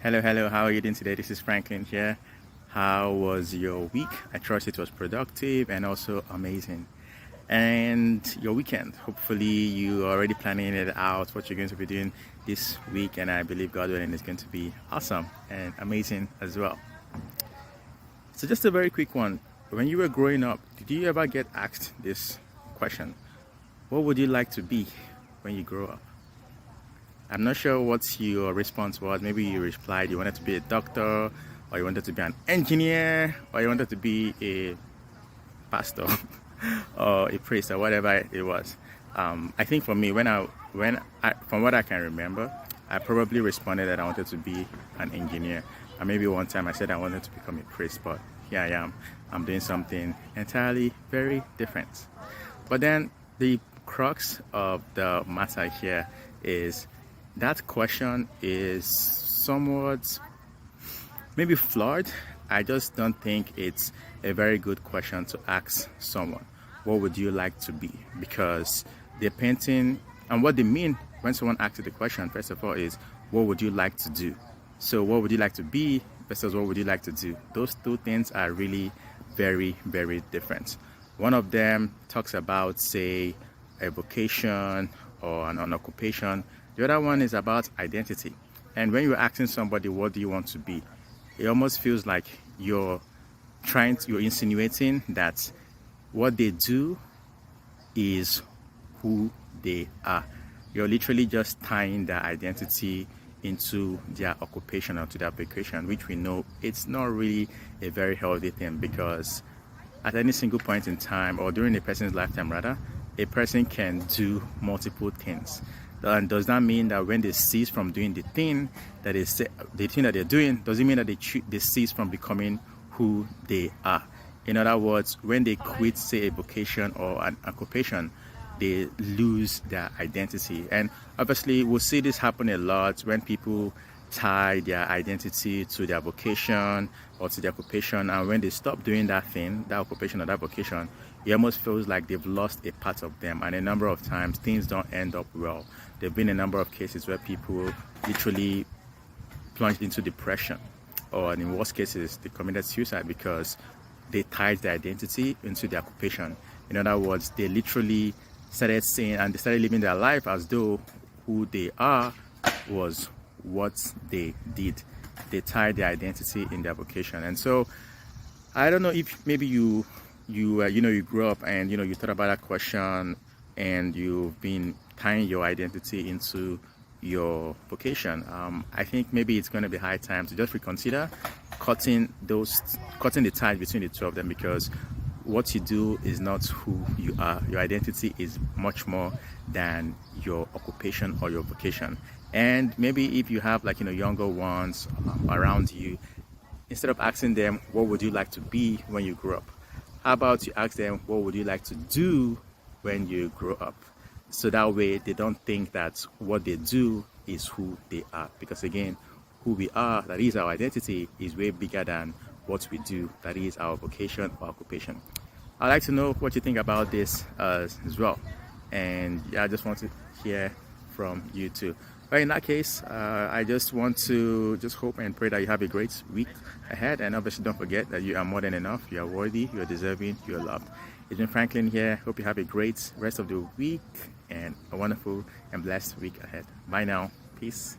Hello, how are you doing today? This is Franklin here. How was your week? I trust it was productive and also amazing. And your weekend, hopefully you are already planning it out, what you're going to be doing this week, and I believe God willing is going to be awesome and amazing as well. So just a very quick one. When you were growing up, did you ever get asked this question? What would you like to be when you grow up? I'm not sure what your response was. Maybe you replied you wanted to be a doctor, or you wanted to be an engineer, or you wanted to be a pastor, or a priest, or whatever it was. I think for me, from what I can remember, I probably responded that I wanted to be an engineer. And maybe one time I said I wanted to become a priest, but here I am. I'm doing something entirely very different. But then the crux of the matter here is that question is somewhat maybe flawed. I just don't think it's a very good question to ask someone. What would you like to be? Because they're painting, and what they mean when someone asks you the question, first of all, is what would you like to do? So what would you like to be versus what would you like to do? Those two things are really very, very different. One of them talks about, say, a vocation or an occupation. The other one is about identity. And when you're asking somebody, what do you want to be? It almost feels like you're insinuating that what they do is who they are. You're literally just tying their identity into their occupation or to their vocation, which we know it's not really a very healthy thing, because at any single point in time, or during a person's lifetime rather, a person can do multiple things. And does that mean that when they cease from doing the thing that they're doing, does it mean that they cease from becoming who they are? In other words, when they quit, say, a vocation or an occupation, they lose their identity. And obviously, we'll see this happen a lot when people tie their identity to their vocation or to their occupation, and when they stop doing that thing, that occupation or that vocation, it almost feels like they've lost a part of them. And a number of times things don't end up well. There have been a number of cases where people literally plunged into depression, or in worst cases they committed suicide because they tied their identity into their occupation. In other words, they literally started saying, and they started living their life as though who they are was what they did. They tied their identity in their vocation. And so I don't know if maybe you grew up and you thought about that question, and you've been tying your identity into your vocation. I think maybe it's going to be high time to just reconsider cutting the ties between the two of them, because what you do is not who you are. Your identity is much more than your occupation or your vocation. And maybe if you have younger ones around you, instead of asking them what would you like to be when you grow up, how about you ask them what would you like to do when you grow up? So that way they don't think that what they do is who they are. Because again, who we are, that is our identity, is way bigger than what we do, that is our vocation or occupation. I'd like to know what you think about this as well. And yeah, I just want to hear from you too. But in that case, I just want to hope and pray that you have a great week ahead. And obviously don't forget that you are more than enough. You are worthy, you are deserving, you are loved. It's been Franklin here. Hope you have a great rest of the week and a wonderful and blessed week ahead. Bye now. Peace.